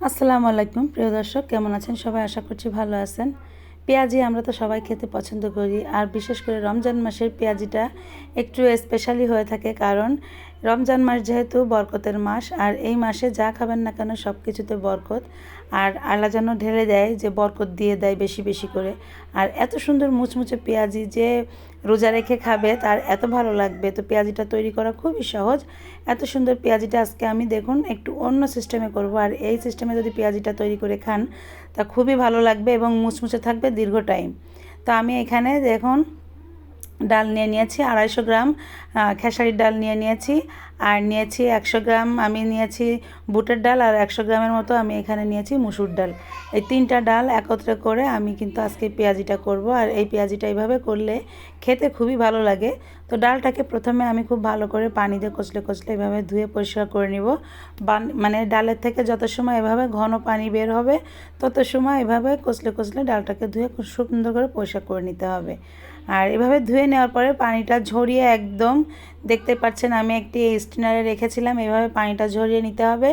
আসসালামু আলাইকুম প্রিয় দর্শক, কেমন আছেন সবাই? আশা করছি ভালো আছেন। পেঁয়াজি আমরা তো সবাই খেতে পছন্দ করি, আর বিশেষ করে রমজান মাসের পেঁয়াজিটা একটু স্পেশালি হয়ে থাকে, কারণ রমজান মাস যেহেতু বরকতের মাস, আর এই মাসে যা খাবেন না কেন সব কিছুতে বরকত। আর আল্লাহ যেন ঢেলে দেয়, যে বরকত দিয়ে দেয় বেশি বেশি করে। আর এত সুন্দর মুচমুচে পেঁয়াজি যে রোজা রেখে খাবে তার এত ভালো লাগবে। তো পেঁয়াজিটা তৈরি করা খুবই সহজ। এত সুন্দর পেঁয়াজিটা আজকে আমি দেখুন একটু অন্য সিস্টেমে করব, আর এই সিস্টেমে যদি পেঁয়াজিটা তৈরি করে খান তা খুবই ভালো লাগবে এবং মুচমুচে থাকবে দীর্ঘ টাইম। তো আমি এখানে দেখুন ডাল নিয়ে নিয়েছি 250 গ্রাম, খেসারির ডাল নিয়ে নিয়েছি, আর নিয়েছি 100 গ্রাম আমি নিয়েছি বুটের ডাল, আর 100 গ্রামের মতো আমি এখানে নিয়েছি মুসুর ডাল। এই তিনটা ডাল একত্রে করে আমি কিন্তু আজকে পেঁয়াজিটা করব, আর এই পেঁয়াজিটা এইভাবে করলে খেতে খুবই ভালো লাগে। তো ডালটাকে প্রথমে আমি খুব ভালো করে পানি দিয়ে কচলে কচলে এভাবে ধুয়ে পরিষ্কার করে নিব। মানে ডালের থেকে যত সময় এভাবে ঘন পানি বের হবে তত সময় এভাবে কচলে কচলে ডালটাকে ধুয়ে খুব সুন্দর করে পরিষ্কার করে নিতে হবে। আর এভাবে ধুয়ে নেওয়ার পরে পানিটা ঝরিয়ে একদম দেখতে পাচ্ছেন আমি একটি স্টিনারে রেখেছিলাম, এভাবে পানিটা ঝরিয়ে নিতে হবে।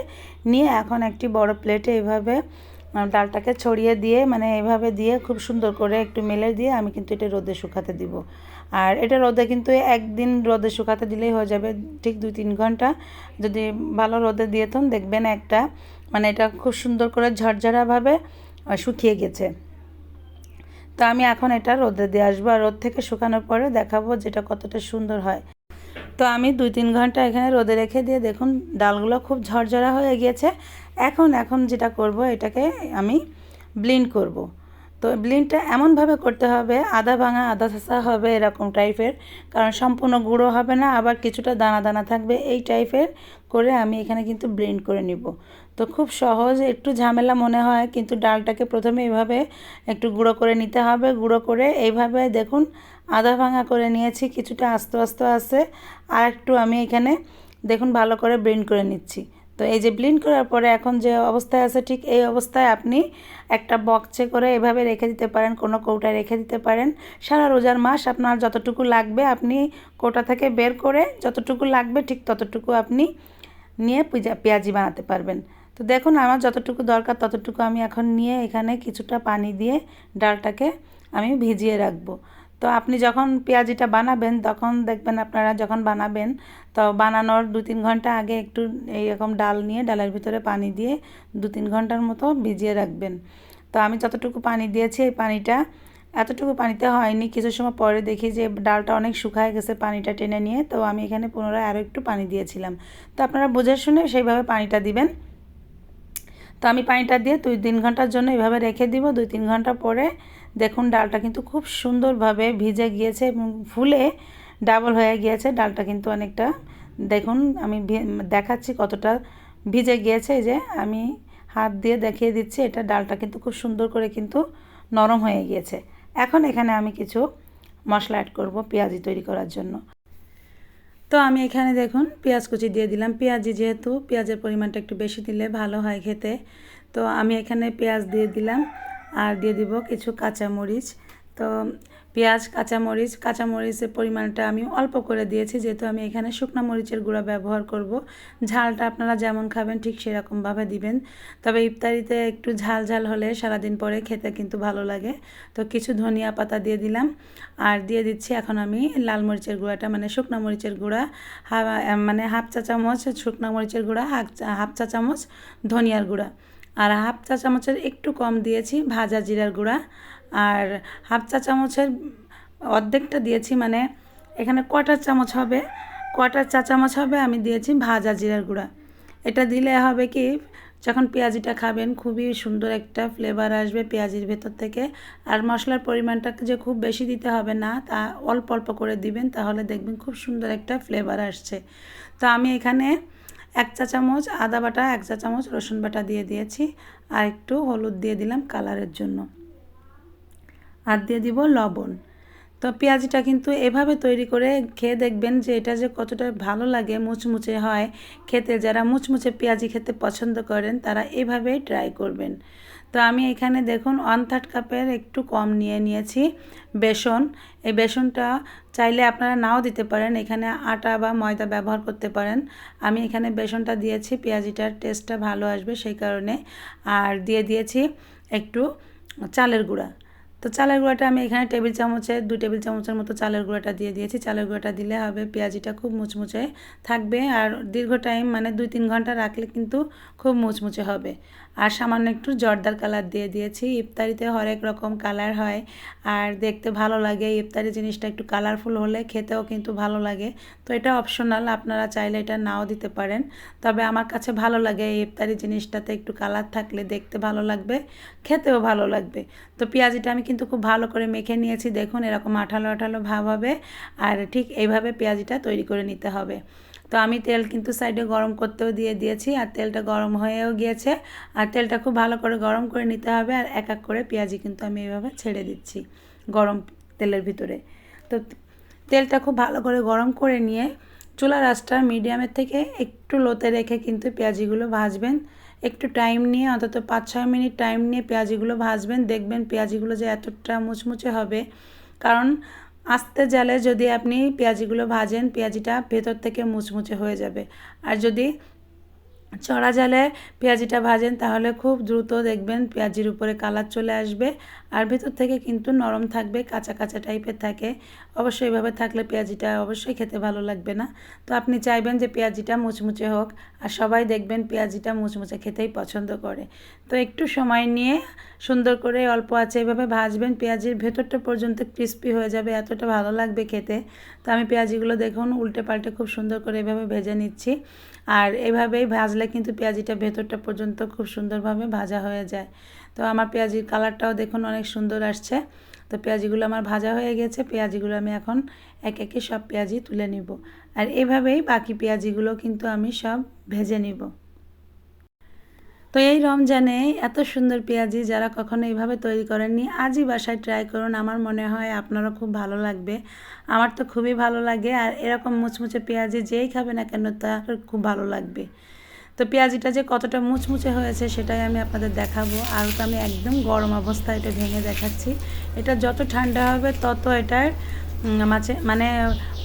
নিয়ে এখন একটি বড় প্লেটে এভাবে ডালটাকে ছড়িয়ে দিয়ে, মানে এভাবে দিয়ে খুব সুন্দর করে একটু মেলে দিয়ে আমি কিন্তু এটা রোদে শুকাতে দিব। আর এটা রোদে কিন্তু একদিন রোদে শুকাতে দিলেই হয়ে যাবে, ঠিক 2-3 ঘন্টা যদি ভালো রোদে দিয়ে দেন দেখবেন একটা মানে এটা খুব সুন্দর করে ঝরঝরাভাবে শুকিয়ে গেছে। তো আমি এখন এটা রোদে দিয়ে আসবো, আর রোদ থেকে শুকানোর পরে দেখাবো যেটা কতটা সুন্দর হয়। তো আমি 2-3 ঘন্টা এখানে রোদে রেখে দিয়ে দেখুন ডালগুলো খুব ঝরঝরা হয়ে গিয়েছে। এখন যেটা করব, এটাকে আমি ব্লেন্ড করব। তো ব্লেন্ডটা এমনভাবে করতে হবে, আধা ভাঙা আধা ছেঁচা হবে এরকম টাইপের, কারণ সম্পূর্ণ গুঁড়ো হবে না, আবার কিছুটা দানা দানা থাকবে, এই টাইপের করে আমি এখানে কিন্তু ব্লেন্ড করে নিব। তো খুব সহজ, একটু ঝামেলা মনে হয়, কিন্তু ডালটাকে প্রথমে এইভাবে একটু গুঁড়ো করে নিতে হবে। গুঁড়ো করে এইভাবে দেখুন আধা ভাঙা করে নিয়েছি, কিছুটা আস্তে আস্তে আছে, আর একটু আমি এখানে দেখুন ভালো করে ব্লেন্ড করে নিচ্ছি। তো এই যে ব্লেন্ড করার পরে এখন যে অবস্থায় আছে ঠিক এই অবস্থায় আপনি একটা বক্সে করে এভাবে রেখে দিতে পারেন, কোনো কৌটায় রেখে দিতে পারেন। সারা রোজার মাস আপনার যতটুকু লাগবে আপনি কৌটা থেকে বের করে যতটুকু লাগবে ঠিক ততটুকু আপনি নিয়ে পেঁয়াজি বানাতে পারবেন। তো দেখুন আমার যতটুকু দরকার ততটুকু আমি এখন নিয়ে এখানে কিছুটা পানি দিয়ে ডালটাকে আমি ভিজিয়ে রাখবো। তো আপনি যখন পেঁয়াজিটা বানাবেন তখন দেখবেন, আপনারা যখন বানাবেন তো বানানোর 2-3 ঘন্টা আগে একটু এইরকম ডাল নিয়ে ডালের ভিতরে পানি দিয়ে 2-3 ঘন্টার মতো ভিজিয়ে রাখবেন। তো আমি যতটুকু পানি দিয়েছি এই পানিটা এতটুকু পানিতে হয়নি, কিছু সময় পরে দেখি যে ডালটা অনেক শুকায় গেছে পানিটা টেনে নিয়ে, তো আমি এখানে পুনরায় আরও একটু পানি দিয়েছিলাম। তো আপনারা বুঝে শুনে সেইভাবে পানিটা দিবেন। তো আমি পানিটা দিয়ে 2-3 ঘন্টার জন্য এভাবে রেখে দিব। 2-3 ঘন্টা পরে দেখুন ডালটা কিন্তু খুব সুন্দরভাবে ভিজে গিয়েছে এবং ফুলে ডাবল হয়ে গিয়েছে ডালটা, কিন্তু অনেকটা দেখুন আমি দেখাচ্ছি কতটা ভিজে গিয়েছে। এই যে আমি হাত দিয়ে দেখিয়ে দিচ্ছি, এটা ডালটা কিন্তু খুব সুন্দর করে কিন্তু নরম হয়ে গিয়েছে। এখন এখানে আমি কিছু মশলা অ্যাড করব পেঁয়াজি তৈরি করার জন্য। তো আমি এখানে দেখুন পেঁয়াজ কুচি দিয়ে দিলাম, পেঁয়াজি যেহেতু পেঁয়াজের পরিমাণটা একটু বেশি দিলে ভালো হয় খেতে। তো আমি এখানে পেঁয়াজ দিয়ে দিলাম, আর দিয়ে দিব কিছু কাঁচামরিচ। তো পেঁয়াজ কাঁচামরিচের পরিমাণটা আমি অল্প করে দিয়েছি, যেহেতু আমি এখানে শুকনো মরিচের গুঁড়া ব্যবহার করব। ঝালটা আপনারা যেমন খাবেন ঠিক সেরকমভাবে দিবেন, তবে ইফতারিতে একটু ঝাল ঝাল হলে সারাদিন পরে খেতে কিন্তু ভালো লাগে। তো কিছু ধনিয়া পাতা দিয়ে দিলাম, আর দিয়ে দিচ্ছি এখন আমি লাল মরিচের গুঁড়াটা, মানে শুকনো মরিচের গুঁড়া, মানে হাফ চা চামচ শুকনো মরিচের গুঁড়া, হাফ চা চামচ ধনিয়ার গুঁড়া, আর হাফ চা চামচের একটু কম দিয়েছি ভাজা জিরার গুঁড়া, আর হাফ চা চামচের অর্ধেকটা দিয়েছি, মানে এখানে কোয়াটার চা চামচ হবে আমি দিয়েছি ভাজা জিরার গুঁড়া। এটা দিলে হবে কি, যখন পেঁয়াজিটা খাবেন খুবই সুন্দর একটা ফ্লেভার আসবে পেঁয়াজির ভেতর থেকে। আর মশলার পরিমাণটা যে খুব বেশি দিতে হবে না, তা অল্প অল্প করে দিবেন, তাহলে দেখবেন খুব সুন্দর একটা ফ্লেভার আসছে। তো আমি এখানে 1 চা চামচ আদা বাটা, 1 চা চামচ রসুন বাটা দিয়ে দিয়েছি, আর একটু হলুদ দিয়ে দিলাম কালারের জন্য, আর দিয়ে দিব লবণ। তো পেঁয়াজিটা কিন্তু এভাবে তৈরি করে খেয়ে দেখবেন যে এটা যে কতটা ভালো লাগে, মুচমুচে হয় খেতে। যারা মুচমুচে পেঁয়াজি খেতে পছন্দ করেন তারা এভাবেই ট্রাই করবেন। তো আমি এখানে দেখুন 1/3 কাপের একটু কম নিয়েছি বেসন। এই বেসনটা চাইলে আপনারা নাও দিতে পারেন, এখানে আটা বা ময়দা ব্যবহার করতে পারেন। আমি এখানে বেসনটা দিয়েছি, পেঁয়াজিটার টেস্টটা ভালো আসবে সেই কারণে। আর দিয়েছি একটু চালের গুঁড়া। তো চালের গুঁড়াটা আমি এখানে 2 টেবিল চামচের মতো চালের গুঁড়াটা দিয়ে দিয়েছি। চালের গুঁড়াটা দিলে হবে পেঁয়াজিটা খুব মুচমুচে থাকবে, আর দীর্ঘ টাইম মানে 2-3 ঘন্টা রাখলে কিন্তু খুব মুচমুচে হবে। আর সামান্য একটু জর্দার কালার দিয়ে দিয়েছি। ইফতারিতে হরেক রকম কালার হয় আর দেখতে ভালো লাগে। ইফতারি জিনিসটা একটু কালারফুল হলে খেতেও কিন্তু ভালো লাগে। তো এটা অপশনাল, আপনারা চাইলে এটা নাও দিতে পারেন। তবে আমার কাছে ভালো লাগে এই ইফতারি জিনিসটাতে একটু কালার থাকলে দেখতে ভালো লাগবে, খেতেও ভালো লাগবে। তো পেঁয়াজিটা আমি কিন্তু খুব ভালো করে মেখে নিয়েছি, দেখুন এরকম আঠালো আঠালো ভাব হবে। আর ঠিক এইভাবে পেঁয়াজিটা তৈরি করে নিতে হবে। তো আমি তেল কিন্তু সাইডে গরম করতেও দিয়েছি, আর তেলটা গরম হয়েও গিয়েছে। আর তেলটা খুব ভালো করে গরম করে নিতে হবে। আর এক এক করে পেঁয়াজি কিন্তু আমি এইভাবে ছেড়ে দিচ্ছি গরম তেলের ভিতরে। তো তেলটা খুব ভালো করে গরম করে নিয়ে চুলার আঁচটা মিডিয়ামের থেকে একটু লোতে রেখে কিন্তু পেঁয়াজিগুলো ভাজবেন। একটু টাইম নিয়ে, অন্তত 5-6 মিনিট টাইম নিয়ে পেঁয়াজিগুলো ভাজবেন। দেখবেন পেঁয়াজিগুলো যে এতটা মুচমুচে হবে, কারণ আস্তে জালে যদি আপনি পেঁয়াজিগুলো ভাজেন পেঁয়াজিটা ভেতর থেকে মুচমুচে হয়ে যাবে। আর যদি চড়া জালে পেঁয়াজিটা ভাজেন তাহলে খুব দ্রুত দেখবেন পেঁয়াজির উপরে কালার চলে আসবে, আর ভেতর থেকে কিন্তু নরম থাকবে, কাঁচা কাঁচা টাইপের থাকে। অবশ্যই এভাবে থাকলে পেঁয়াজিটা অবশ্যই খেতে ভালো লাগবে না। তো আপনি চাইবেন যে পেঁয়াজিটা মুচমুচে হোক, আর সবাই দেখবেন পেঁয়াজিটা মুচমুচে খেতেই পছন্দ করে। তো একটু সময় নিয়ে সুন্দর করে অল্প আঁচে এভাবে ভাজবেন, পেঁয়াজির ভেতরটা পর্যন্ত ক্রিস্পি হয়ে যাবে, এতটা ভালো লাগবে খেতে। তো আমি পেঁয়াজিগুলো দেখুন উল্টে পাল্টে খুব সুন্দর করে এভাবে ভেজে নিচ্ছি। আর এভাবেই ভাজলে কিন্তু পেঁয়াজিটা ভেতরটা পর্যন্ত খুব সুন্দরভাবে ভাজা হয়ে যায়। তো আমার পেঁয়াজির কালারটাও দেখুন অনেক সুন্দর আসছে। তো পেঁয়াজিগুলো আমার ভাজা হয়ে গেছে, পেঁয়াজিগুলো আমি এখন একে একে সব পেঁয়াজি তুলে নিব। আর এভাবেই বাকি পেঁয়াজিগুলো কিন্তু আমি সব ভেজে নিব। তো এই রমজানে এত সুন্দর পেঁয়াজি যারা কখনো এইভাবে তৈরি করেননি, আজই বাসায় ট্রাই করুন। আমার মনে হয় আপনারও খুব ভালো লাগবে। আমার তো খুবই ভালো লাগে, আর এরকম মুচমুচে পেঁয়াজি যেই খাবে না কেন তার খুব ভালো লাগবে। তো পেঁয়াজিটা যে কতটা মুচমুচে হয়েছে সেটাই আমি আপনাদের দেখাবো। আর তো আমি একদম গরম অবস্থায় এটা ভেঙে দেখাচ্ছি। এটা যত ঠান্ডা হবে তত এটার মানে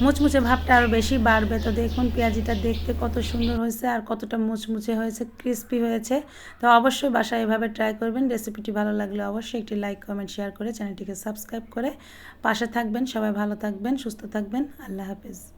মুচমুচে ভাবটা আরও বেশি বাড়বে। তো দেখুন পেঁয়াজিটা দেখতে কত সুন্দর হয়েছে আর কতটা মুচমুচে হয়েছে, ক্রিস্পি হয়েছে। তো অবশ্যই বাসায় এভাবে ট্রাই করবেন। রেসিপিটি ভালো লাগলে অবশ্যই একটি লাইক কমেন্ট শেয়ার করে চ্যানেলটিকে সাবস্ক্রাইব করে পাশে থাকবেন। সবাই ভালো থাকবেন, সুস্থ থাকবেন। আল্লাহ হাফেজ।